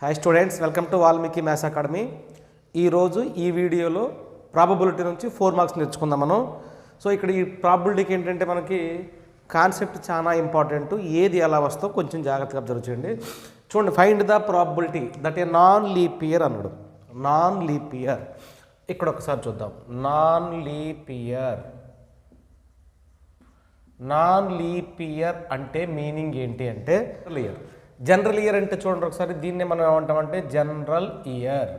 Hi students, welcome to Valmiki maths academy. ఈరోజు ఈ వీడియోలో ప్రాబబిలిటీ నుంచి 4 మార్క్స్ నేర్చుకుందాం మనం. సో ఇక్కడ ఈ ప్రాబబిలిటీకి ఏంటంటే మనకి కాన్సెప్ట్ చాలా ఇంపార్టెంట్. ఏది ఎలా వస్తో కొంచెం జాగ్రత్తగా అబ్జర్వ్ చేయండి. చూడండి, find the probability that A non leap year అన్నాడు. నాన్ లీప్ ఇయర్ ఇక్కడ ఒకసారి చూద్దాం. నాన్ లీప్ ఇయర్ అంటే మీనింగ్ ఏంటి అంటే ఇయర్. జనరల్ ఇయర్ అంటే చూడండి ఒకసారి, దీన్నే మనం ఏమంటామంటే జనరల్ ఇయర్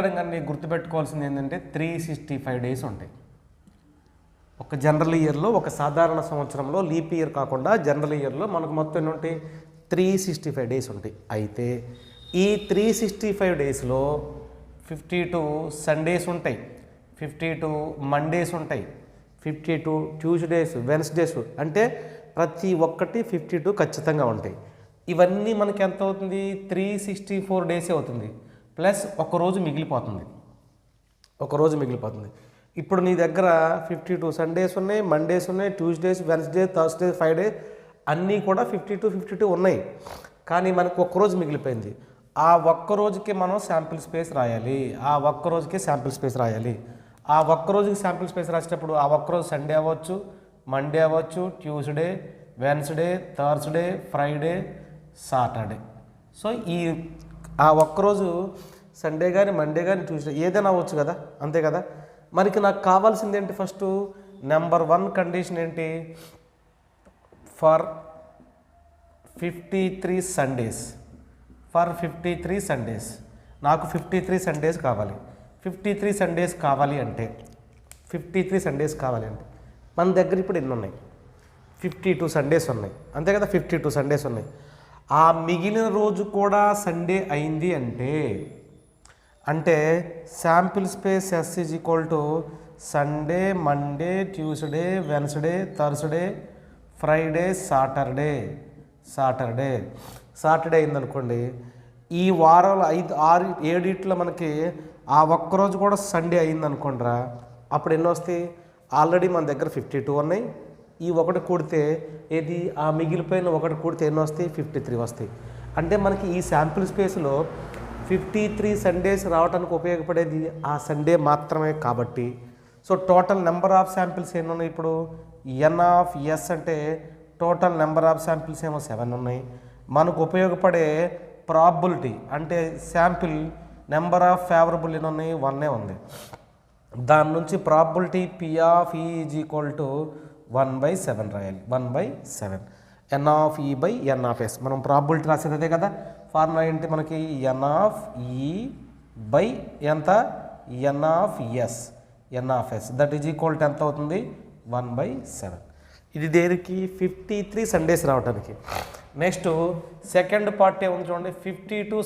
అనగానే గుర్తుపెట్టుకోవాల్సింది ఏంటంటే 365 డేస్ ఉంటాయి ఒక జనరల్ ఇయర్లో. ఒక సాధారణ సంవత్సరంలో లీప్ ఇయర్ కాకుండా జనరల్ ఇయర్లో మనకు మొత్తం ఎన్ని ఉంటాయి? 365 డేస్ ఉంటాయి. అయితే ఈ 365 డేస్లో 52 సండేస్ ఉంటాయి, 52 మండేస్ ఉంటాయి, 52 ట్యూస్డేస్, వెన్స్డేస్, అంటే ప్రతి ఒక్కటి 52 ఖచ్చితంగా ఉంటాయి. ఇవన్నీ మనకి ఎంత అవుతుంది? 364 డేసే అవుతుంది. ప్లస్ ఒకరోజు మిగిలిపోతుంది. ఇప్పుడు నీ దగ్గర 52 సండేస్ ఉన్నాయి, మండేస్ ఉన్నాయి, ట్యూస్డేస్, వెన్స్డే, థర్స్డే, ఫ్రైడే అన్నీ కూడా 52 ఉన్నాయి. కానీ మనకు ఒక్కరోజు మిగిలిపోయింది. ఆ ఒక్కరోజుకి మనం శాంపిల్ స్పేస్ రాయాలి. ఆ ఒక్కరోజుకి శాంపిల్ స్పేస్ రాసేటప్పుడు ఆ ఒక్కరోజు సండే అవ్వచ్చు, మండే అవ్వచ్చు, Tuesday, Wednesday, Thursday, Friday, Saturday. So ఆ ఒక్కరోజు సండే కానీ, మండే కానీ, ట్యూస్డే ఏదైనా అవ్వచ్చు కదా, అంతే కదా. మనకి నాకు కావాల్సింది ఏంటి? ఫస్ట్ నెంబర్ 1 కండిషన్ ఏంటి? ఫర్ 53 సండేస్ నాకు 53 సండేస్ కావాలి. 53 సండేస్ కావాలి అంటే మన దగ్గర ఇప్పుడు ఎన్ని ఉన్నాయి? 52 సండేస్ ఉన్నాయి, అంతే కదా. 52 సండేస్ ఉన్నాయి. ఆ మిగిలిన రోజు కూడా సండే అయింది అంటే sample space S is equal to Sunday, Monday, Tuesday, Wednesday, Thursday, Friday, Saturday అయిందనుకోండి. ఈ వారాలు 5, 6, 7 మనకి ఆ ఒక్కరోజు కూడా సండే అయిందనుకోండిరా, అప్పుడు ఎన్ని వస్తాయి? ఆల్రెడీ మన దగ్గర 52 ఉన్నాయి. ఈ ఒకటి కూడితే ఏది? ఆ మిగిలిపోయిన ఒకటి కూడితే ఎన్ని వస్తాయి? 53 వస్తాయి. అంటే మనకి ఈ శాంపిల్ స్పేస్లో 53 సండేస్ రావడానికి ఉపయోగపడేది ఆ సండే మాత్రమే కాబట్టి. So total number of samples ఎన్ని ఉన్నాయి? ఇప్పుడు N(S) అంటే టోటల్ నెంబర్ ఆఫ్ శాంపిల్స్ ఏమో 7 ఉన్నాయి. మనకు ఉపయోగపడే ప్రాబబిలిటీ అంటే శాంపిల్ నెంబర్ ఆఫ్ ఫేవరబుల్ ఎన్ని ఉన్నాయి? 1 ఉంది. దాని నుంచి probability P(E) is equal to 1/7 రాయాలి. 1/7 N(E)/N(S). మనం ప్రాబబిలిటీ రాసేది అదే కదా. ఫార్ములా ఏంటి మనకి? N(E) ఎంత? N(S) that is equal to ఎంత అవుతుంది? 1/7. ఇది దేనికి? 53 సండేస్ రావడానికి. నెక్స్ట్ సెకండ్ పార్ట్ ఏముంది చూడండి. 52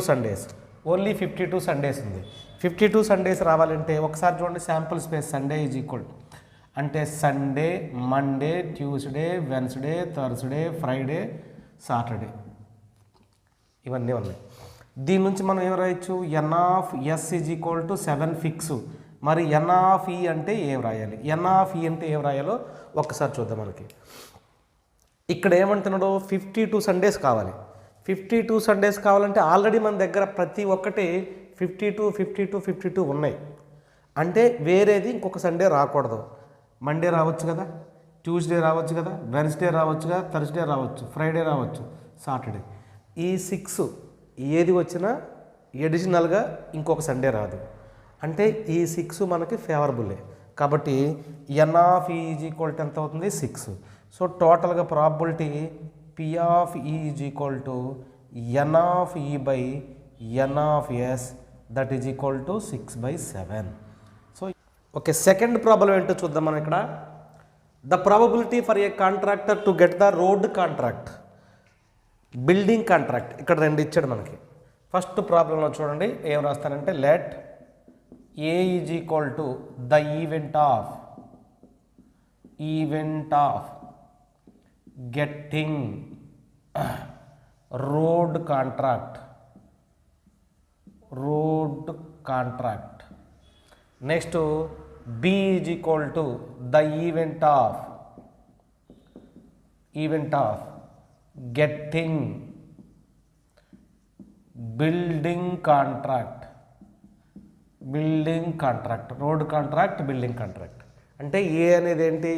సండేస్ ఓన్లీ 52 సండేస్ ఉంది. 52 సండేస్ రావాలంటే ఒకసారి చూడండి, sample space Sunday is equal అంటే Sunday, Monday, Tuesday, Wednesday, Thursday, Friday, Saturday ఇవన్నీ ఉన్నాయి. దీని నుంచి మనం ఏం రాయొచ్చు? N(S) is equal to 7 fix. మరి N(E) అంటే ఏం రాయాలి? N(E) అంటే ఏం రాయాలో ఒక్కసారి చూద్దాం. మనకి ఇక్కడ ఏమంటున్నాడు? 52 సండేస్ కావాలి. 52 సండేస్ కావాలంటే ఆల్రెడీ మన దగ్గర ప్రతి ఒక్కటి 52 ఉన్నాయి. అంటే వేరేది ఇంకొక సండే రాకూడదు. మండే రావచ్చు కదా, ట్యూస్డే రావచ్చు కదా, వెన్స్డే రావచ్చు కదా, థర్స్డే రావచ్చు, ఫ్రైడే రావచ్చు, సాటర్డే. ఈ 6 ఏది వచ్చినా ఎడిషనల్గా ఇంకొక సండే రాదు. అంటే ఈ 6 మనకి ఫేవరబుల్లే కాబట్టి N(E) ఈజ్ ఈక్వల్ టు ఎంత అవుతుంది? 6. సో టోటల్గా probability P(E) is equal to N(E)/N(S) that is equal to 6/7. So okay, second problem ఏంటో చూద్దాం మనం ఇక్కడ. The probability for a contractor to get the road contract, building contract. ఇక్కడ 2 ఇచ్చాడు మనకి. ఫస్ట్ ప్రాబ్లంలో చూడండి ఏం రాస్తానంటే let A is equal to the event of getting road contract. Next B is equal to the event of event of getting building contract road contract building contract. అంటే ఏ అనేది ఏంటి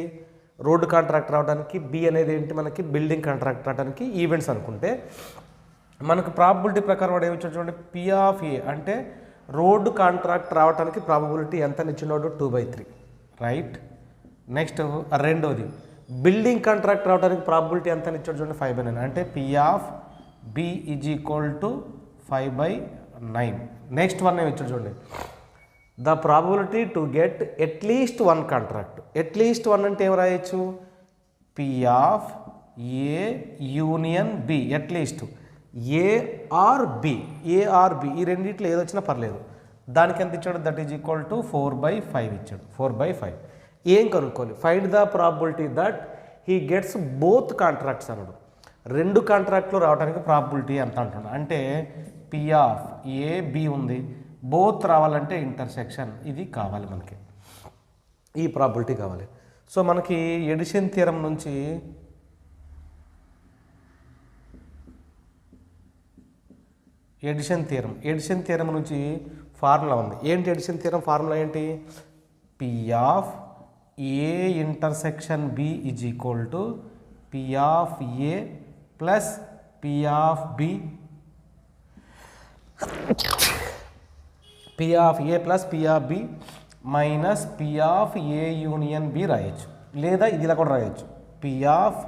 రోడ్ కాంట్రాక్ట్ రావడానికి, B అనేది ఏంటి మనకి building contract రావడానికి events అనుకుంటే మనకు ప్రాబబిలిటీ ప్రకారం వాడు ఏమిచ్చాడు చూడండి, పి ఆఫ్ ఏ అంటే రోడ్ కాంట్రాక్ట్ రావడానికి ప్రాబబిలిటీ ఎంత ఇచ్చినాడు 2/3 రైట్. నెక్స్ట్ రెండోది బిల్డింగ్ కాంట్రాక్ట్ రావడానికి ప్రాబబిలిటీ ఎంత ఇచ్చాడు చూడండి 5/9 అంటే P of B is equal to 5/9. Next one ఏమి ఇచ్చాడు చూడండి, the probability to get at least 1 contract. At least 1 అంటే ఏం రాయొచ్చు, P of A union B. At least A or B ఈ రెండిట్లో ఏది వచ్చినా పర్లేదు. దానికి ఎంత ఇచ్చాడు, దట్ ఈజ్ ఈక్వల్ టు 4/5 ఇచ్చాడు. 4/5 ఏం కనుక్కోవాలి, find the probability that he gets both contracts అన్నాడు. 2 కాంట్రాక్ట్లు రావడానికి ప్రాబబిలిటీ ఎంత అంటున్నాడు అంటే పి ఆఫ్ ఏ బి ఉంది, బోత్ రావాలంటే ఇంటర్సెక్షన్ ఇది కావాలి మనకి, ఈ ప్రాబిలిటీ కావాలి. సో మనకి ఎడిషన్ థియరం నుంచి ఎడిషన్ థియరం నుంచి ఫార్ములా ఉంది. ఏంటి ఎడిషన్ థియరం ఫార్ములా ఏంటి, P of A intersection B is equal to P of A plus P of B, P of A plus P of B minus P of A union B రాయొచ్చు, లేదా ఇదిలా కూడా రాయొచ్చు, P of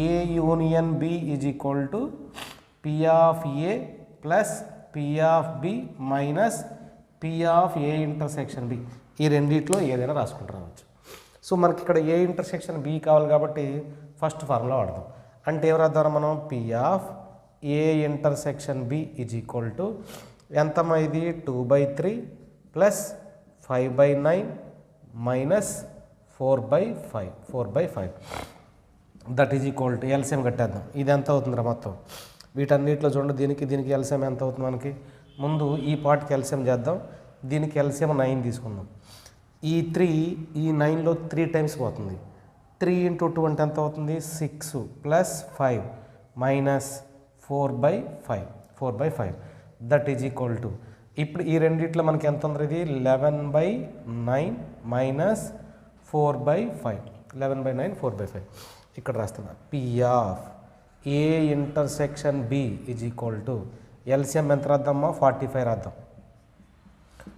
A union B is equal to P of A plus P of B minus P of A intersection B. ఈ రెండిట్లో ఏదైనా రాసుకుంటూ రావచ్చు. సో మనకి ఇక్కడ ఏ ఇంటర్సెక్షన్ బి కావాలి కాబట్టి ఫస్ట్ ఫార్ములా వాడదాం. అంటే ఏం రాద్దాం మనం, P of A intersection B is equal to ఎంతమ్మా ఇది 2/3 plus 5/9 minus 4/5 that is equal to LCM కట్టేద్దాం. ఇది ఎంత అవుతుందిరా మొత్తం వీటన్నిటిలో చూడండి, దీనికి ఎల్సిఎం ఎంత అవుతుంది మనకి, ముందు ఈ పార్ట్కి ఎల్సిఎం చేద్దాం, దీనికి ఎల్సిఎం 9 తీసుకుందాం. ఈ 3 ఈ 9లో 3 టైమ్స్ పోతుంది, 3 × 2 అంటే ఎంత అవుతుంది 6 plus 5 minus 4/5 that is equal to, ఇప్పుడు ఈ రెండిట్లో మనకి ఎంత ఉంది, ఇది 11/9 మైనస్ 4/5 11/9 4/5 ఇక్కడ రాస్తున్నా. P of A intersection B is equal to LCM ఎంత రాద్దామా 45 రాద్దాం.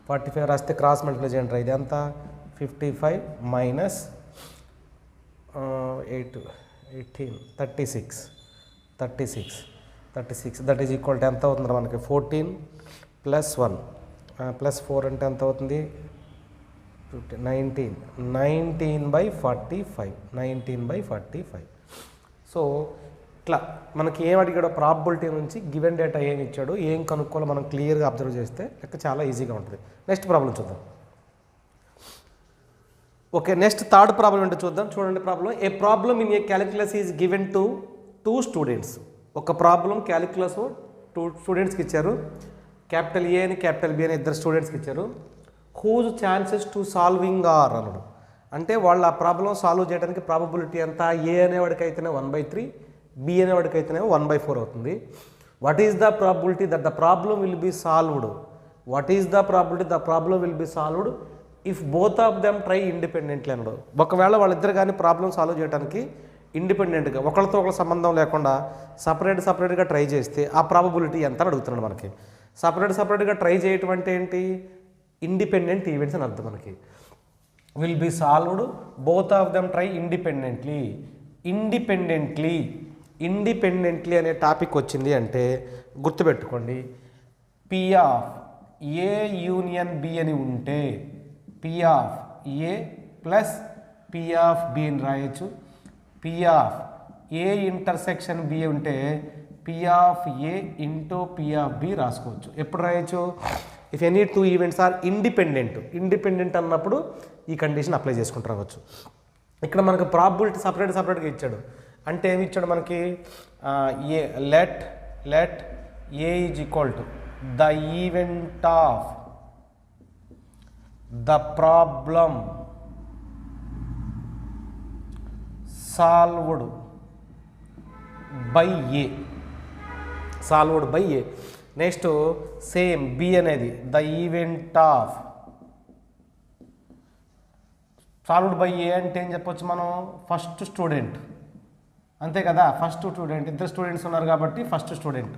45 రాస్తే క్రాస్ మల్టిప్లై చేయండి, ఇది ఎంత 55 minus 8 18 36 that is equal to ఎంత అవుతుంది మనకి 14 ప్లస్ 1 ప్లస్ 4 అంటే ఎంత అవుతుంది 19/45 సో ఇట్లా మనకి ఏం అడిగాడో ప్రాబబిలిటీ నుంచి గివెన్ డేటా ఏమి ఇచ్చాడు, ఏం కనుక్కోవాలో మనం క్లియర్గా అబ్జర్వ్ చేస్తే లెక్క చాలా ఈజీగా ఉంటుంది. నెక్స్ట్ ప్రాబ్లం చూద్దాం. ఓకే, నెక్స్ట్ థర్డ్ ప్రాబ్లం ఏంటో చూద్దాం. చూడండి problem, A problem in a calculus is given to 2 students. ఒక ప్రాబ్లం క్యాలిక్యులస్ 2 స్టూడెంట్స్కి ఇచ్చారు, క్యాపిటల్ ఏ అని క్యాపిటల్ బి అని 2 స్టూడెంట్స్కి ఇచ్చారు. Whose chances to solving are అన్నాడు. అంటే వాళ్ళు ఆ ప్రాబ్లం సాల్వ్ చేయడానికి ప్రాబబిలిటీ ఎంత, ఏ అనేవాడికి అయితేనే 1/3, బి అనేవాడికి అయితేనే 1/4 అవుతుంది. What is the probability that the problem will be solved, if both of them try independently అన్నాడు. ఒకవేళ వాళ్ళిద్దరు కానీ ప్రాబ్లం సాల్వ్ చేయడానికి ఇండిపెండెంట్గా ఒకళ్ళతో ఒకళ్ళ సంబంధం లేకుండా సపరేట్గా ట్రై చేస్తే ఆ ప్రాబబిలిటీ ఎంత అని అడుగుతున్నాడు మనకి. సపరేట్గా ట్రై చేయటం అంటే ఏంటి, ఇండిపెండెంట్ ఈవెంట్స్ అని అర్థం మనకి. Will be solved both of them try independently అనే టాపిక్ వచ్చింది అంటే గుర్తుపెట్టుకోండి, P of A union B అని ఉంటే P of A plus P of B అని రాయొచ్చు. P of A intersection B ఉంటే P of A into P of B రాసుకోవచ్చు. ఎప్పుడు రాయొచ్చు, if any 2 events are independent అన్నప్పుడు ఈ కండిషన్ అప్లై చేసుకుంటూ రావచ్చు. ఇక్కడ మనకు ప్రాబబిలిటీ సపరేట్గా ఇచ్చాడు. అంటే ఏమి ఇచ్చాడు మనకి, A let A is equal to the event of the problem solved by A, solved by A. Next same B అనేది the event of, solved by A అంటే ఏం చెప్పొచ్చు మనం, ఫస్ట్ స్టూడెంట్, అంతే కదా, ఫస్ట్ స్టూడెంట్, ఇద్దరు స్టూడెంట్స్ ఉన్నారు కాబట్టి first student.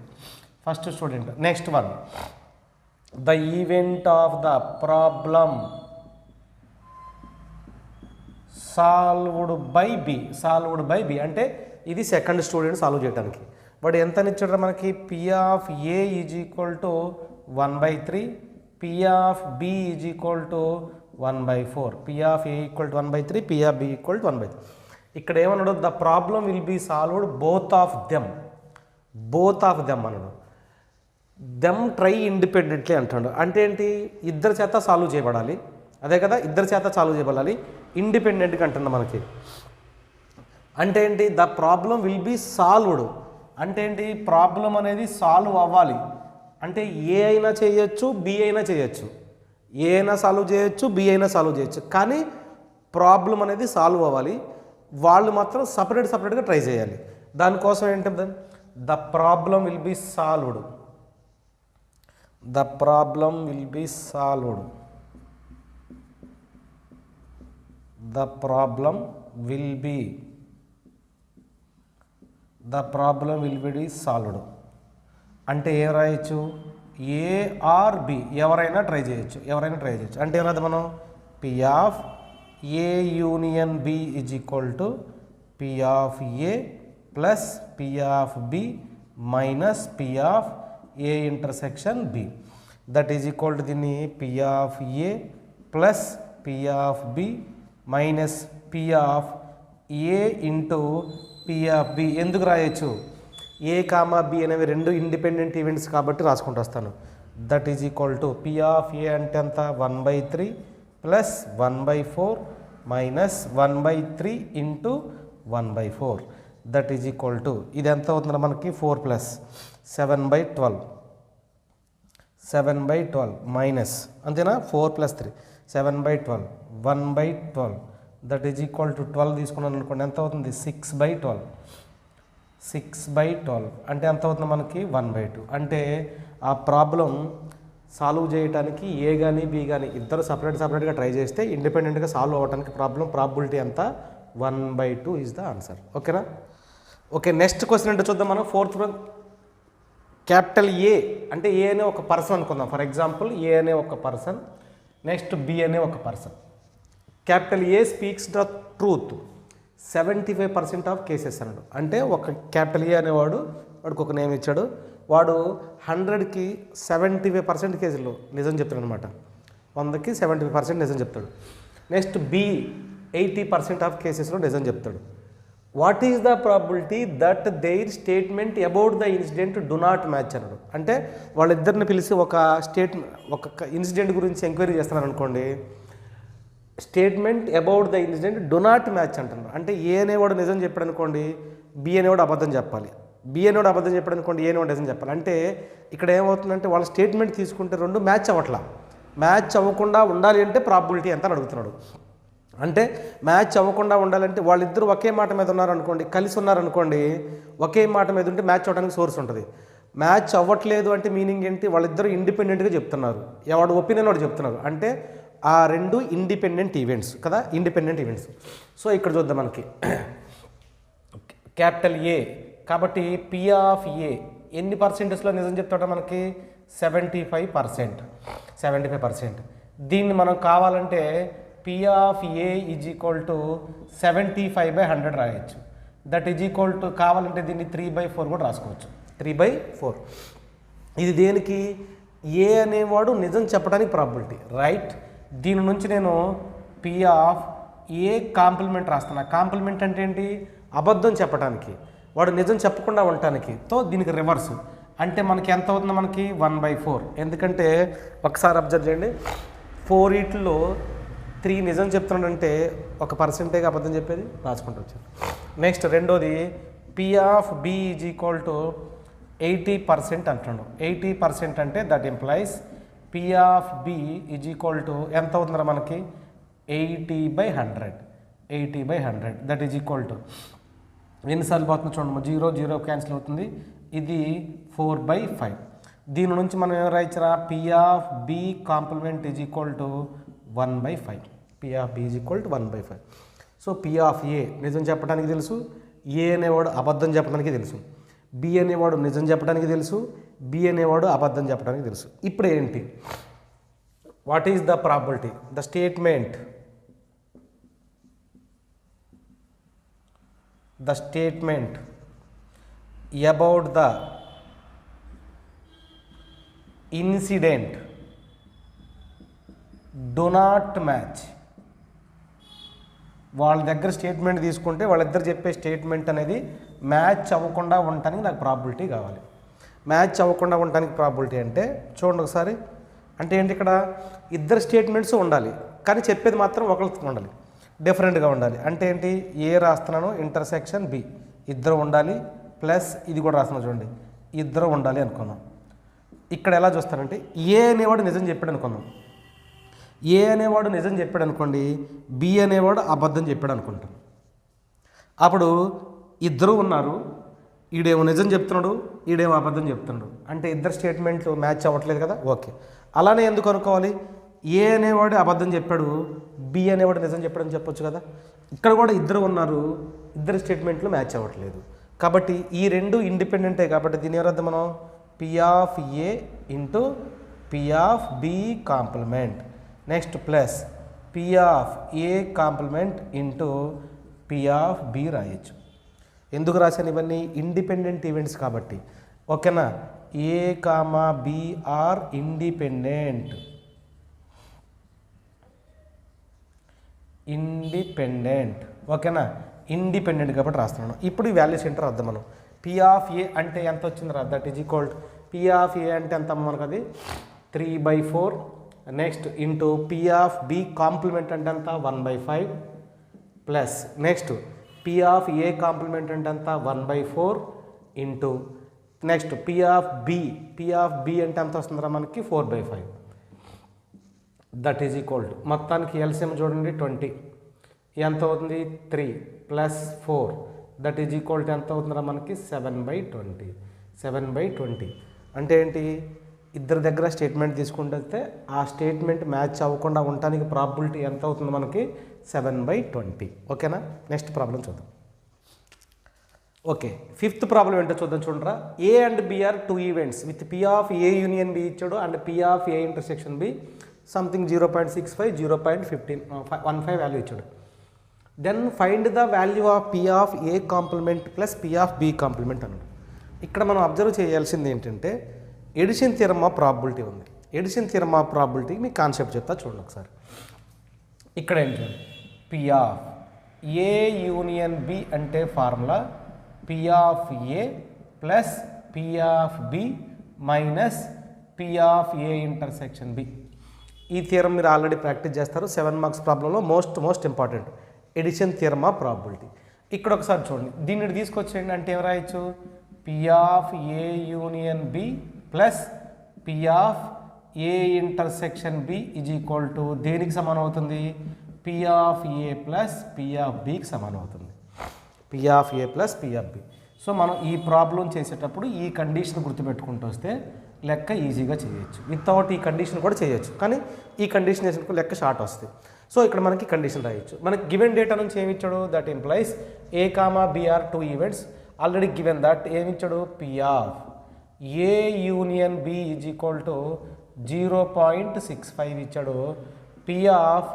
Next one the event of the problem solved by B అంటే ఇది సెకండ్ స్టూడెంట్ సాల్వ్ చేయడానికి. వాడు ఎంత ఇచ్చాడు మనకి, P of A is equal to 1/3, P of B is equal to 1/4, P of A equal to 1/3, P of B equal to 1/3. ఇక్కడ ఏమన్నాడు, the problem will be solved both of them అన్నాడు. Them try independently అంటాడు. అంటే ఏంటి, ఇద్దరి చేత solve చేయబడాలి, అదే కదా, ఇద్దరి చేత సాల్వ్ చేయబడాలి, ఇండిపెండెంట్గా అంటున్నా మనకి. అంటే ఏంటి, the problem will be solved అంటే ఏంటి, ప్రాబ్లం అనేది సాల్వ్ అవ్వాలి. అంటే ఏ అయినా చేయొచ్చు, బి అయినా చేయొచ్చు, ఏ అయినా సాల్వ్ చేయొచ్చు, బి అయినా సాల్వ్ చేయొచ్చు, కానీ ప్రాబ్లం అనేది సాల్వ్ అవ్వాలి. వాళ్ళు మాత్రం సపరేట్గా ట్రై చేయాలి. దానికోసం ఏంటంటే the problem will be solved, the problem will be solved, the problem will be solved అంటే ఏం రాయొచ్చు, ఏ ఆర్ బి ఎవరైనా ట్రై చేయొచ్చు. అంటే ఏమన్నా మనం P of A union B is equal to P of A plus P of B minus P of A intersection B, that is equal to దీన్ని P of A plus P of B minus P of A into P of B. ఎందుకు రాయొచ్చు, ఏ comma B అనేవి రెండు independent events కాబట్టి రాసుకుంటూ వస్తాను. That is equal to P of A అంటే ఎంత, 1/3 plus 1/4 minus 1/3 into 1/4, that is equal to ఇది ఎంత అవుతుంది మనకి, 4 ప్లస్ 7/12 మైనస్ అంతేనా, 4 plus 3 7/12 1/12, that is equal to 12 తీసుకున్నాను అనుకోండి, ఎంత అవుతుంది 6/12 అంటే ఎంత అవుతుంది మనకి 1/2. అంటే ఆ ప్రాబ్లం సాల్వ్ చేయడానికి ఏ కానీ బి కానీ ఇద్దరు సపరేట్గా ట్రై చేస్తే ఇండిపెండెంట్గా సాల్వ్ అవ్వడానికి ప్రాబిలిటీ ఎంత, 1/2 ఈజ్ ద ఆన్సర్. ఓకేనా. ఓకే, నెక్స్ట్ క్వశ్చన్ అంటే చూద్దాం మనం. ఫోర్త్ క్యాపిటల్ ఏ అంటే ఏ అనే ఒక పర్సన్ అనుకుందాం. ఫర్ ఎగ్జాంపుల్ ఏ అనే ఒక పర్సన్, నెక్స్ట్ బి అనే ఒక person. Capital A speaks the truth 75% of cases అన్నాడు. అంటే ఒక క్యాపిటల్ ఏ అనేవాడు, వాడికి ఒక నేమ్ ఇచ్చాడు, వాడు 100కి 75% కేసులు నిజం చెప్తాడు అనమాట, 100కి 75% నిజం చెప్తాడు. నెక్స్ట్ బి 80% ఆఫ్ కేసెస్లో నిజం చెప్తాడు. What is the probability that their statement about the incident do not match అన్నాడు. అంటే వాళ్ళిద్దరిని పిలిచి ఒక ఇన్సిడెంట్ గురించి ఎంక్వైరీ చేస్తున్నారు అనుకోండి, statement about the incident do not match అంటున్నారు. అంటే ఏ అనేవాడు నిజం చెప్పాడు అనుకోండి, బి అనేవాడు అబద్ధం చెప్పాలి, బి అనేవాడు అబద్ధం చెప్పాడు అనుకోండి, ఏ అనేవాడు నిజం చెప్పాలి. అంటే ఇక్కడ ఏమవుతుందంటే వాళ్ళ స్టేట్మెంట్ తీసుకుంటే రెండు మ్యాచ్ అవ్వట్లా, మ్యాచ్ అవ్వకుండా ఉండాలి అంటే ప్రాబిలిటీ ఎంత అని అడుగుతున్నాడు. అంటే మ్యాచ్ అవ్వకుండా ఉండాలంటే వాళ్ళిద్దరూ ఒకే మాట మీద ఉన్నారనుకోండి, కలిసి ఉన్నారనుకోండి, ఒకే మాట మీద ఉంటే మ్యాచ్ అవ్వడానికి సోర్స్ ఉంటుంది. మ్యాచ్ అవ్వట్లేదు అంటే మీనింగ్ ఏంటి, వాళ్ళిద్దరూ ఇండిపెండెంట్గా చెప్తున్నారు, ఎవడు ఒపీనియన్ వాడు చెప్తున్నారు, అంటే ఆ రెండు ఇండిపెండెంట్ ఈవెంట్స్ కదా, ఇండిపెండెంట్ ఈవెంట్స్. సో ఇక్కడ చూద్దాం మనకి క్యాపిటల్ ఏ కాబట్టి పి ఆఫ్ ఏ ఎన్ని పర్సెంటేజ్లో నిజం చెప్తాడో మనకి 75%. దీన్ని మనం కావాలంటే P of A is equal to 75/100 రాయొచ్చు. దట్ ఈజ్ ఈక్వల్ టు కావాలంటే దీన్ని 3/4 కూడా రాసుకోవచ్చు, 3/4. ఇది దేనికి, ఏ అనేవాడు నిజం చెప్పడానికి ప్రాబిలిటీ, రైట్. దీని నుంచి నేను పి ఆఫ్ ఏ కాంప్లిమెంట్ రాస్తాను. కాంప్లిమెంట్ అంటే ఏంటి, అబద్ధం చెప్పడానికి, వాడు నిజం చెప్పకుండా ఉండటానికి. తో దీనికి రివర్సు అంటే మనకి ఎంత అవుతుంది, మనకి 1/4. ఎందుకంటే ఒకసారి అబ్జర్వ్ చేయండి, 4 వీటిల్లో 3 నిజం చెప్తున్నాడంటే ఒక పర్సెంటేజ్ అబద్ధం చెప్పేది రాసుకుంటూ వచ్చాను. నెక్స్ట్ రెండోది P of B is equal to 80% అంటున్నాడు. 80% అంటే that implies P of B is equal to ఎంత అవుతుందా మనకి 80/100. దట్ ఈజ్ ఈక్వల్ టు ఎన్నిసార్లు పోతుంది చూడండి, 0 0 క్యాన్సిల్ అవుతుంది, ఇది 4/5. దీని నుంచి మనం ఏం రాయించరా, P of B complement is equal to 1/5. P of B is equal to 1/5. So P of A నిజం చెప్పడానికి తెలుసు, ఏ అనేవాడు అబద్ధం చెప్పడానికి తెలుసు, బి అనేవాడు నిజం చెప్పడానికి తెలుసు, బి అనేవాడు అబద్ధం చెప్పడానికి తెలుసు. ఇప్పుడు ఏంటి, what is the probability, the statement about the incident do not match. వాళ్ళ దగ్గర స్టేట్మెంట్ తీసుకుంటే వాళ్ళిద్దరు చెప్పే స్టేట్మెంట్ అనేది మ్యాచ్ అవ్వకుండా ఉండటానికి నాకు ప్రాబిలిటీ కావాలి. మ్యాచ్ అవ్వకుండా ఉండటానికి ప్రాబిలిటీ అంటే చూడండి ఒకసారి, అంటే ఏంటి, ఇక్కడ ఇద్దరు స్టేట్మెంట్స్ ఉండాలి కానీ చెప్పేది మాత్రం ఒకరికి ఉండాలి, డిఫరెంట్గా ఉండాలి. అంటే ఏంటి, ఏ రాస్తున్నాను ఇంటర్సెక్షన్ బి, ఇద్దరు ఉండాలి, ప్లస్ ఇది కూడా రాస్తున్నాను చూడండి, ఇద్దరు ఉండాలి అనుకున్నాం. ఇక్కడ ఎలా చూస్తారంటే ఏ అనేవాడు నిజం చెప్పాడు అనుకున్నాం, ఏ అనేవాడు నిజం చెప్పాడు అనుకోండి, బి అనేవాడు అబద్ధం చెప్పాడు అనుకుంటాం. అప్పుడు ఇద్దరు ఉన్నారు, ఈడేమో నిజం చెప్తున్నాడు, ఈడేమో అబద్ధం చెప్తున్నాడు, అంటే ఇద్దరు స్టేట్మెంట్లు మ్యాచ్ అవ్వట్లేదు కదా. ఓకే, అలానే ఎందుకు అనుకోవాలి, ఏ అనేవాడు అబద్ధం చెప్పాడు, బి అనేవాడు నిజం చెప్పాడని చెప్పొచ్చు కదా. ఇక్కడ కూడా ఇద్దరు ఉన్నారు, ఇద్దరు స్టేట్మెంట్లు మ్యాచ్ అవ్వట్లేదు, కాబట్టి ఈ రెండు ఇండిపెండెంటే. కాబట్టి దీని ఎవరద్దు మనం P of A into P of B complement, next plus P of A complement into P of B రాయొచ్చు. ఎందుకు రాశాను, ఇవన్నీ ఇండిపెండెంట్ ఈవెంట్స్ కాబట్టి. ఓకేనా, A comma B are independent, ఓకేనా, ఇండిపెండెంట్ కాబట్టి రాస్తున్నాను. ఇప్పుడు ఈ వాల్యూస్ ఏంటో రాద్దాం మనం. పి ఆఫ్ ఏ అంటే ఎంత వచ్చింది రా, that is equal to P of A అంటే ఎంత మనకు అది 3/4, next into P of B complement అంటే ఎంత 1/5, plus next P of A complement అంటే ఎంత 1/4 into next P of B అంటే ఎంత వస్తుందిరా మనకి 4/5. దట్ ఈజ్ ఈక్వల్ టు మొత్తానికి ఎల్సిఎం చూడండి 20, ఎంత అవుతుంది 3 + 4, దట్ ఈజ్ ఈక్వల్ టు ఎంత అవుతుందిరా మనకి 7/20. అంటే ఏంటి, ఇద్దరి దగ్గర స్టేట్మెంట్ తీసుకుంటే ఆ స్టేట్మెంట్ మ్యాచ్ అవ్వకుండా ఉండటానికి ప్రాబిలిటీ ఎంత అవుతుంది మనకి 7/20. ఓకేనా, నెక్స్ట్ ప్రాబ్లం చూద్దాం. ఓకే, ఫిఫ్త్ ప్రాబ్లం ఏంటో చూద్దాం. చూడరా, A and B are 2 events with P of A union B ఇచ్చాడు and P of A intersection B something 0.65, 0.15 value ఇచ్చాడు. Then find the value of P of A complement plus P of B complement అన్నాడు. ఇక్కడ మనం observe చేయాల్సింది ఏంటంటే addition theorem of probability ఉంది. Addition theorem of probability మీ concept చెప్తా చూడండి ఒకసారి. ఇక్కడ ఏంటంటే P of A union B అంటే formula P of A plus P of B minus P of A intersection B. ఈ థియరమ్ మీరు ఆల్రెడీ ప్రాక్టీస్ చేస్తారు 7 మార్క్స్ ప్రాబ్లంలో. Most important addition theorem of probability. ఇక్కడ ఒకసారి చూడండి, దీన్ని తీసుకొచ్చేయండి అంటే ఏం రాయొచ్చు, P of A union B plus P of A intersection B is equal to దేనికి సమానం అవుతుంది, P of A plus P of బికి సమానం అవుతుంది. P of A plus P of B. So మనం ఈ ప్రాబ్లం చేసేటప్పుడు ఈ కండిషన్ గుర్తుపెట్టుకుంటూ వస్తే లెక్క ఈజీగా చేయొచ్చు. వితౌట్ ఈ కండిషన్ కూడా చేయొచ్చు, కానీ ఈ కండిషన్ వేసినప్పుడు లెక్క షార్ట్ వస్తుంది. సో ఇక్కడ మనకి కండిషన్ రాయొచ్చు. మనకి గివెన్ డేటా నుంచి ఏమి ఇచ్చాడు, that implies A comma B are 2 events. Already given that ఏమి ఇచ్చాడు, P of A union B is equal to 0.65 ఇచ్చాడు. P of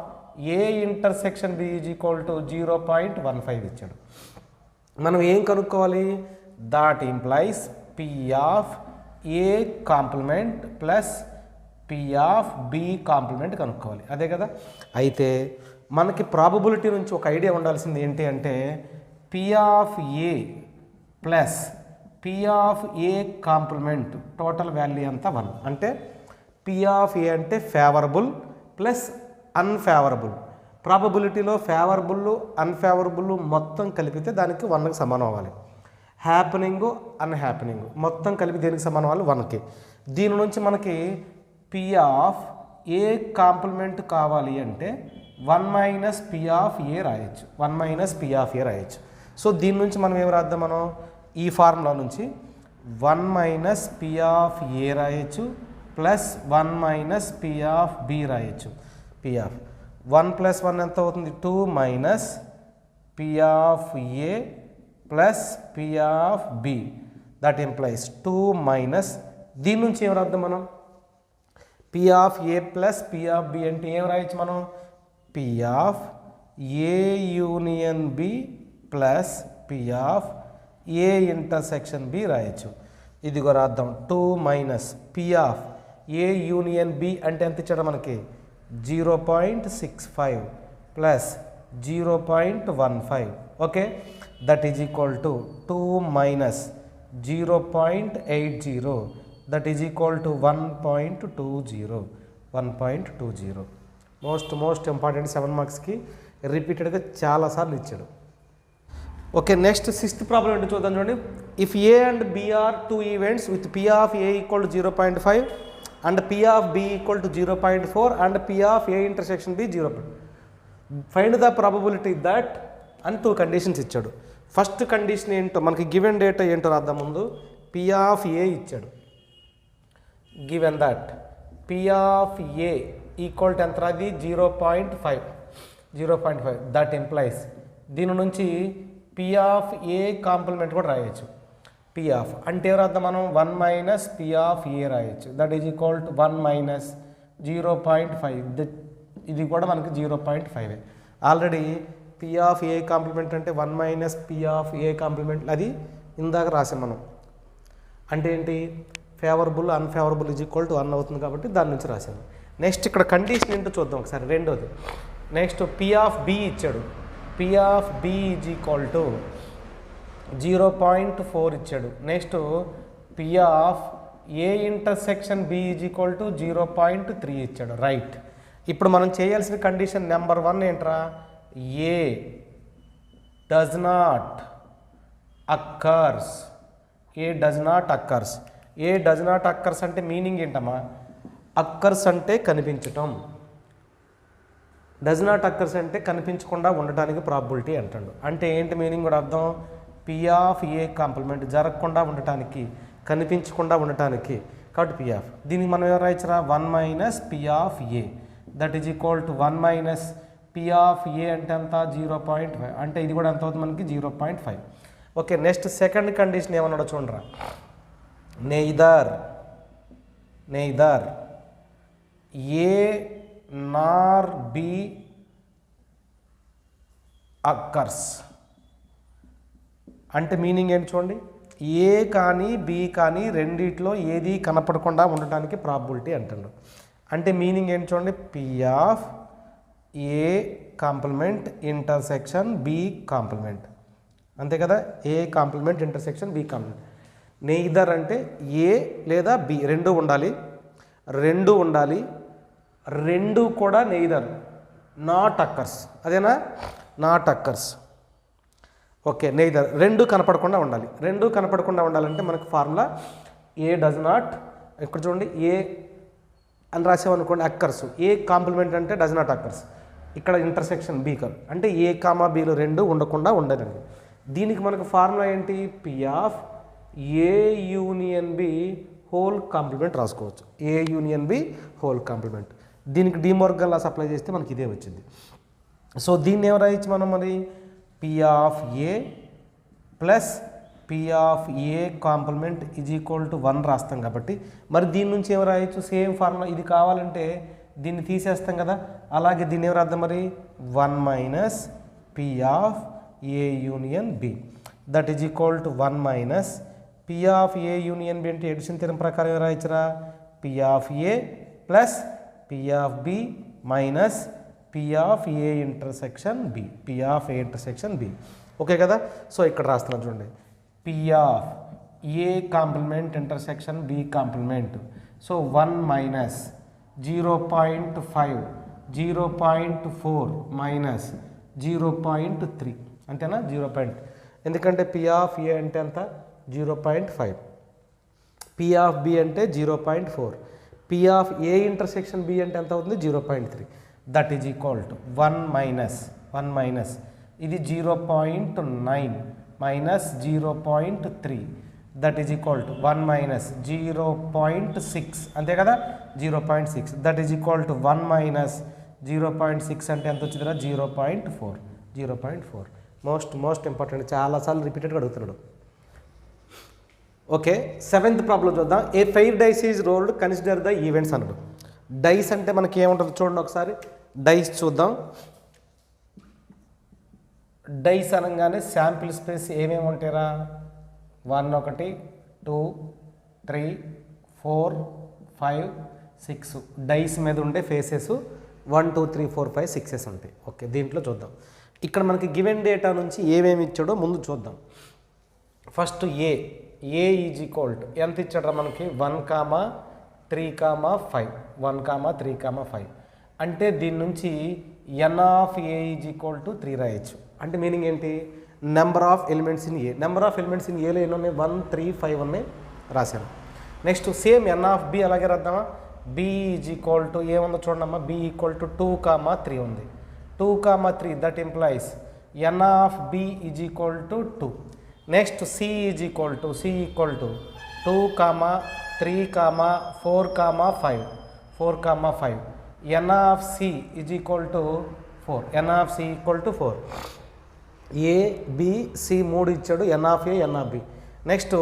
A intersection B is equal to 0.15 ఇచ్చాడు. మనం ఏం కనుక్కోవాలి, that implies P of A complement plus P of B complement కనుక్కోవాలి, అదే కదా. అయితే మనకి ప్రాబబిలిటీ నుంచి ఒక ఐడియా ఉండాల్సింది ఏంటి అంటే P of A plus P of A complement total value అంతా 1. అంటే పి ఆఫ్ ఏ అంటే ఫేవరబుల్ ప్లస్ అన్ఫేవరబుల్. ప్రాబబిలిటీలో ఫేవరబుల్ అన్ఫేవరబుల్ మొత్తం కలిపితే దానికి 1కి సమానం అవ్వాలి. హ్యాపెనింగ్ అన్హ్యాపెనింగ్ మొత్తం కలిపి దేనికి సమానం అవ్వాలి 1కి. దీని నుంచి మనకి పి ఆఫ్ ఏ కాంప్లిమెంట్ కావాలి అంటే 1 మైనస్ పి ఆఫ్ ఏ రాయొచ్చు, 1 మైనస్ పి ఆఫ్ ఏ రాయొచ్చు. సో దీని నుంచి మనం ఏం రాద్దాం, మనం ఈ ఫార్ములా నుంచి 1 మైనస్ పి ఆఫ్ ఏ రాయొచ్చు plus 1 minus P of B రాయొచ్చు. పి ఆఫ్ 1 ప్లస్ 1 ఎంత అవుతుంది, 2 minus P of A plus P of B. That implies 2 minus దీని నుంచి ఏం రాద్దాం మనం, P of A plus P of B అంటే ఏం రాయొచ్చు మనం, P of A union B plus P of A intersection B రాయొచ్చు. ఇదిగో రాద్దాం, 2 minus P of A union B అంటే ఎంత ఇచ్చాడు మనకి, 0.65 plus 0.15. Okay, that is equal to 2 minus 0.80 that is equal to 1.20. 1.20 most important 7 మార్క్స్కి రిపీటెడ్గా చాలాసార్లు ఇచ్చాడు. ఓకే, నెక్స్ట్ 6th ప్రాబ్లం ఏంటో చూద్దాం చూడండి. If A and B are 2 events with P of A equal to 0.5 and P of B equal to 0.4 and P of A intersection B 0. Find the probability that అని 2 conditions ఇచ్చాడు. First condition ఏంటో మనకి given data ఏంటో రాద్దాం ముందు. P of ఏ ఇచ్చాడు, given that P of A equal to ఎంత రాది 0.5. దట్ ఇంప్లైస్ దీని నుంచి పి ఆఫ్ ఏ కాంప్లిమెంట్ కూడా రాయొచ్చు. పి ఆఫ్ అంటే రాద్దాం మనం 1 మైనస్ పి ఆఫ్ ఏ రాయొచ్చు. That is equal to 1 minus 0.5. ఇది కూడా మనకి 0.5. Already P of A complement అంటే 1 minus P of A complement అది ఇందాక రాసాం మనం. అంటే ఏంటి, favourable unfavourable is equal to 1 అవుతుంది కాబట్టి దాని నుంచి రాసాను. నెక్స్ట్ ఇక్కడ కండిషన్ ఏంటో చూద్దాం ఒకసారి. రెండోది నెక్స్ట్ పి ఆఫ్ బి ఇచ్చాడు. P of B is equal to 0.4 ఇచ్చాడు. Next P of A intersection B is equal to 0.3 ఇచ్చాడు. రైట్, ఇప్పుడు మనం చేయాల్సిన కండిషన్ నెంబర్ 1 ఏంట్రా, A does not occurs. A does not occurs. A does not occurs అంటే meaning ఏంటమ్మా, occurs అంటే కనిపించటం, డస్ నాట్ అక్కర్స్ అంటే కనిపించకుండా ఉండటానికి ప్రాబిలిటీ అంటాడు. అంటే ఏంటి మీనింగ్ కూడా అర్థం, పి ఆఫ్ ఏ కాంప్లిమెంట్ జరగకుండా ఉండటానికి, కనిపించకుండా ఉండటానికి, కాబట్టి పి ఆఫ్ దీనికి మనం ఏం రాయొచ్చురా, 1 minus P of A that is equal to 1 minus P of A అంటే ఎంత 0.5. అంటే ఇది కూడా ఎంత అవుతుంది మనకి 0.5. ఓకే, నెక్స్ట్ సెకండ్ కండిషన్ ఏమన్నాడో చూడరా. నెయిదర్ ఏ నార్ బి అక్కర్స్. అంటే మీనింగ్ ఏంటి చూడండి, ఏ కానీ బి కానీ రెండిట్లో ఏది కనపడకుండా ఉండటానికి ప్రాబిలిటీ అంటాడు. అంటే మీనింగ్ ఏంటి చూడండి, P of A complement intersection B complement, అంతే కదా, A complement intersection B complement. Neither అంటే ఏ లేదా బి రెండు ఉండాలి, రెండు కూడా నెయిదర్, నాట్ అక్కర్స్, అదేనా, నాట్ అక్కర్స్. ఓకే, నెయిదర్ రెండు కనపడకుండా ఉండాలి. రెండు కనపడకుండా ఉండాలంటే మనకు ఫార్ములా ఏ డస్ నాట్, ఇక్కడ చూడండి ఏ అని రాసామనుకోండి అక్కర్స్, ఏ కాంప్లిమెంట్ అంటే డస్ నాట్ అక్కర్స్, ఇక్కడ ఇంటర్సెక్షన్ బి అంటే ఏ కామా బీలు రెండు ఉండకుండా ఉండదండి. దీనికి మనకు ఫార్ములా ఏంటి, P of A union B whole complement రాసుకోవచ్చు. A union B whole complement. దీనికి డిమోర్గన్ లాస్ అప్లై చేస్తే మనకి ఇదే వచ్చింది. సో దీన్ని ఏం రాయొచ్చు మనం, మరి P of A plus P of A complement is equal to 1 రాస్తాం కాబట్టి మరి దీని నుంచి ఏం రాయొచ్చు, సేమ్ ఫార్ములా. ఇది కావాలంటే దీన్ని తీసేస్తాం కదా, అలాగే దీన్ని ఏం రాద్దాం మరి 1 minus P of A union B that is equal to 1 minus P of A union B అంటే ఎడిషన్ థియరం ప్రకారం ఏం రాయొచ్చురా, P of A plus P of B minus P of A intersection B, P of A intersection B. Okay కదా, so ఇక్కడ రాస్తున్నాను చూడండి, P of A complement intersection B complement. So 1 minus 0.5, 0.4 minus 0.3 అంతేనా, 0. ఎందుకంటే P of A అంటే ఎంత 0.5, P of B అంటే 0.4, P of A intersection B అంటే ఎంత అవుతుంది 0.3. That is equal to 1 minus ఇది 0.9 minus 0.3 that is equal to 1 minus 0.6 అంతే కదా 0.6 that is equal to 1 minus 0.6 అంటే ఎంత వచ్చిందిరా 0.4 మోస్ట్ ఇంపార్టెంట్ చాలాసార్లు రిపీటెడ్గా అడుగుతున్నాడు. ఓకే 7th ప్రాబ్లం చూద్దాం. A 5 dice is rolled consider the events అన్నాడు. డైస్ అంటే మనకి ఏముంటుంది చూడండి ఒకసారి డైస్ చూద్దాం. డైస్ అనగానే శాంపిల్ స్పేస్ ఏమేమి ఉంటాయిరా 1 1 2 3 4 5 6 డైస్ మీద ఉండే ఫేసెస్ 1 2 3 4 5 6 ఉంటాయి. ఓకే దీంట్లో చూద్దాం. ఇక్కడ మనకి గివెన్ డేటా నుంచి ఏమేమి ఇచ్చాడో ముందు చూద్దాం. First A is equal to ఎంత ఇచ్చాడ్రా మనకి 1 3 5 1 3 5 అంటే దీని నుంచి N of A is equal to 3 రాయొచ్చు. అంటే మీనింగ్ ఏంటి number of elements in A. Number of elements in ఏలో ఎన్ని ఉన్నాయి 1 3 5 ఉన్నాయి రాశాను. Next same N of B అలాగే రాద్దామా. బి ఈజ్ ఈక్వల్ టు ఏముందో చూడమ్మా బి ఈక్వల్ టు 2 3 ఉంది. 2 3 that implies N of B is equal to 2. Next C is equal to 2 3 4 5 N of C is equal to 4 N of C equal to 4. A B C 3 ఇచ్చాడు N of A N of B. Next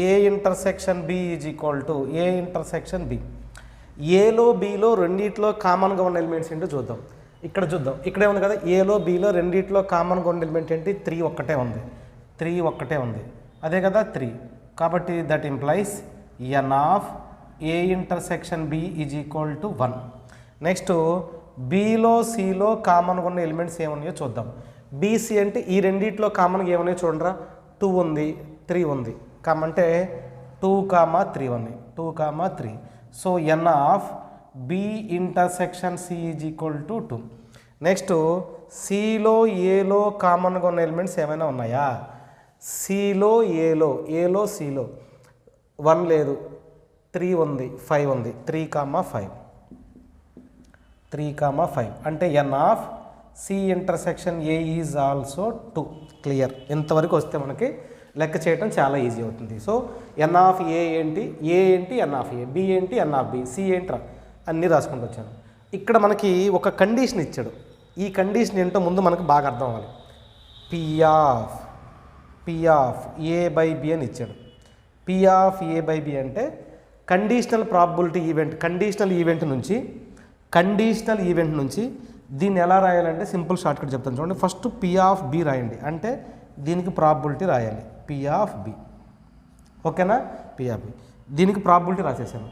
A intersection B is equal to A intersection B. ఏలో బిలో రెండిట్లో కామన్గా ఉన్న elements ఏంటో చూద్దాం. ఇక్కడ చూద్దాం ఇక్కడే ఉంది కదా ఏలో బిలో రెండిట్లో కామన్గా ఉన్న ఎలిమెంట్ ఏంటి 3 ఒక్కటే ఉంది అదే కదా 3. కాబట్టి that implies N of A intersection B is equal to 1. Next బిలో సిలో కామన్గా ఉన్న ఎలిమెంట్స్ ఏమున్నాయో చూద్దాం. బీసీ అంటే ఈ రెండిట్లో కామన్గా ఏమున్నాయో చూడరా 2 ఉంది 3 ఉంది అంటే 2 3 ఉన్నాయి 2 3. So N of B intersection C is equal to 2. Next సిలో ఏలో కామన్గా ఉన్న ఎలిమెంట్స్ ఏమైనా ఉన్నాయా సిలో ఏలో సిలో 1 లేదు 3 ఉంది 5 ఉంది 3 5 అంటే N of C intersection A is also 2. Clear. ఇంతవరకు వస్తే మనకి లెక్క చేయడం చాలా ఈజీ అవుతుంది. సో ఎన్ ఆఫ్ ఏ ఏంటి ఎన్ ఆఫ్ ఏ బి ఏంటి ఎన్ ఆఫ్ బి సి ఏంట్రా అన్నీ రాసుకుంటూ వచ్చాను. ఇక్కడ మనకి ఒక కండిషన్ ఇచ్చాడు. ఈ కండిషన్ ఏంటో ముందు మనకు బాగా అర్థం అవ్వాలి. P of A by B అని ఇచ్చాడు. P of A by B అంటే conditional probability event conditional event నుంచి దీన్ని ఎలా రాయాలంటే సింపుల్ షార్ట్కట్ చెప్తాను చూడండి. ఫస్ట్ పి ఆఫ్ బి రాయండి అంటే దీనికి ప్రాబబిలిటీ రాయాలి పి ఆఫ్ బి. ఓకేనా పి ఆఫ్ బి దీనికి ప్రాబబిలిటీ రాసేసాను.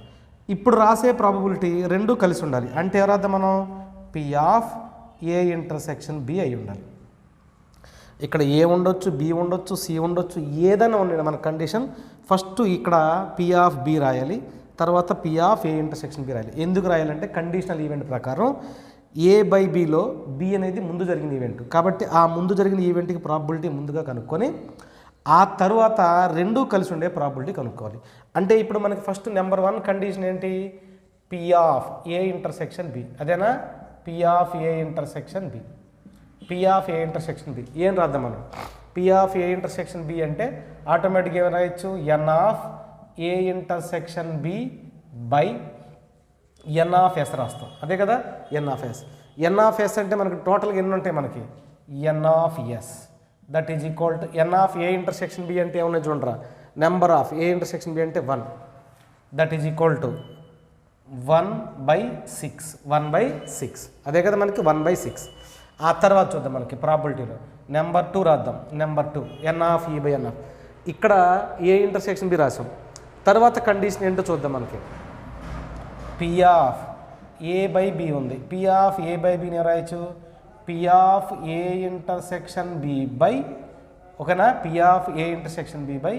ఇప్పుడు రాసే ప్రాబబిలిటీ రెండూ కలిసి ఉండాలి అంటే ఎవరైతే మనం P of A intersection B అయి ఉండాలి. ఇక్కడ ఏ ఉండొచ్చు బి ఉండొచ్చు సి ఉండొచ్చు ఏదైనా ఉండండి మన కండిషన్. ఫస్ట్ ఇక్కడ పి ఆఫ్ బి రాయాలి తర్వాత P of A intersection B రాయాలి. ఎందుకు రాయాలంటే కండిషనల్ ఈవెంట్ ప్రకారం ఏ బై బిలో బి అనేది ముందు జరిగిన ఈవెంట్ కాబట్టి ఆ ముందు జరిగిన ఈవెంట్కి ప్రాబబిలిటీ ముందుగా కనుక్కొని ఆ తర్వాత రెండూ కలిసి ఉండే ప్రాబబిలిటీ కనుక్కోవాలి. అంటే ఇప్పుడు మనకి ఫస్ట్ నెంబర్ 1 కండిషన్ ఏంటి P of A intersection B అదేనా P of A intersection B ఏం రాద్దాం మనం P of A intersection B అంటే ఆటోమేటిక్గా ఏమైనా రాయొచ్చు N of A intersection B by N of S రాస్తాం అదే కదా ఎన్ ఆఫ్ ఎస్ అంటే మనకి టోటల్గా ఎన్ని ఉంటాయి మనకి N of S that is equal to N of A intersection B అంటే ఏమన్నా చూడరా number of A intersection B అంటే 1 దట్ ఈజ్ ఈక్వల్ టు 1/6 అదే కదా మనకి 1/6. ఆ తర్వాత చూద్దాం మనకి ప్రాబిలిటీలో నెంబర్ 2 రాద్దాం. నెంబర్ 2 ఎన్ ఆఫ్ ఈ బై ఎన్ ఆఫ్ ఇక్కడ ఏ ఇంటర్సెక్షన్ బి రాసాం. తర్వాత కండిషన్ ఏంటో చూద్దాం. మనకి P of A by B ఉంది. పి ఆఫ్ ఏ బై బిని రాయచ్చు P of A intersection B by ఓకేనా P of A intersection B by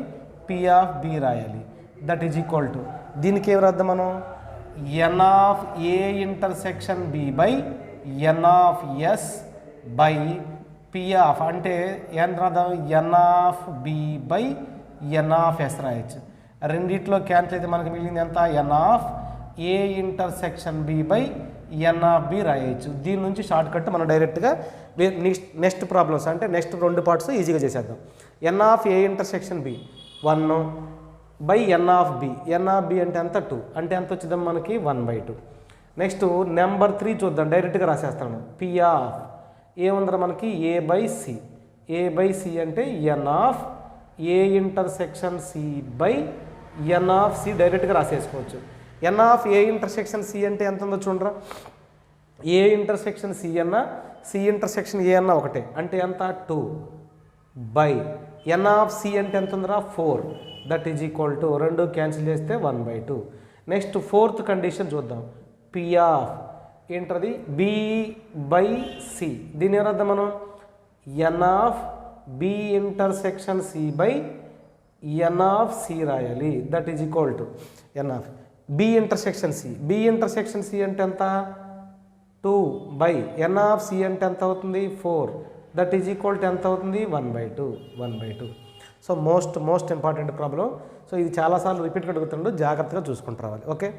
P of B రాయాలి దట్ ఈజ్ ఈక్వల్ టు దీనికి ఏం రాద్దాం మనం N of A intersection B by N of S by P of అంటే ఏం రాద్దాం N of B by N of S రాయచ్చు. రెండిట్లో క్యాన్సిల్ అయితే మనకి మిగిలింది ఎంత ఎన్ of A intersection B by N of B రాయొచ్చు. దీని నుంచి షార్ట్ కట్ మనం డైరెక్ట్గా నెక్స్ట్ ప్రాబ్లమ్స్ అంటే నెక్స్ట్ 2 పార్ట్స్ ఈజీగా చేసేద్దాం. N of A intersection B 1 by N of B. N of B అంటే ఎంత 2 అంటే ఎంత వచ్చిందాం మనకి 1/2. నెక్స్ట్ నెంబర్ 3 చూద్దాం, డైరెక్ట్గా రాసేస్తాను. పి ఆఫ్ ఏముందరా మనకి A by C. A by C అంటే N of A intersection C by N of C డైరెక్ట్గా రాసేసుకోవచ్చు. N of A intersection C అంటే ఎంత ఉందో చూడరా. ఏ ఇంటర్సెక్షన్ సి అన్న సి ఇంటర్సెక్షన్ ఏ అన్న ఒకటే అంటే ఎంత 2 బై ఎన్ ఆఫ్ సి అంటే ఎంత ఉందిరా 4. That is equal to 2 cancel చేస్తే 1/2. నెక్స్ట్ 4th కండిషన్ చూద్దాం. పి ఆఫ్ ఏంటది బి బై సి. దీని ఏమర్థం మనం N of B intersection C by N of C రాయాలి. That is equal to N of B intersection C. B intersection C అంటే ఎంత 2 by N of C అంటే ఎంత అవుతుంది 4. దట్ ఈజ్ ఈక్వల్ టు ఎంత అవుతుంది 1/2. So most important problem. So ఇది చాలాసార్లు రిపీట్గా అడుగుతుండో జాగ్రత్తగా చూసుకుంటూ రావాలి. ఓకే.